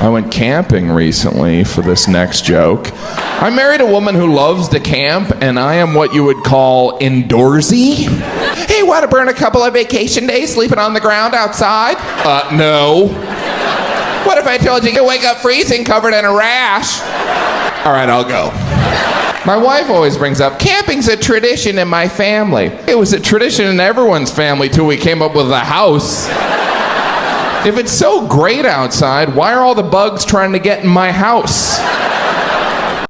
I went camping recently for this next joke. I married a woman who loves to camp, and I am what you would call indoorsy. Hey, want to burn a couple of vacation days sleeping on the ground outside? No. What if I told you you wake up freezing covered in a rash? All right, I'll go. My wife always brings up, camping's a tradition in my family. It was a tradition in everyone's family till we came up with a house. If it's so great outside, why are all the bugs trying to get in my house?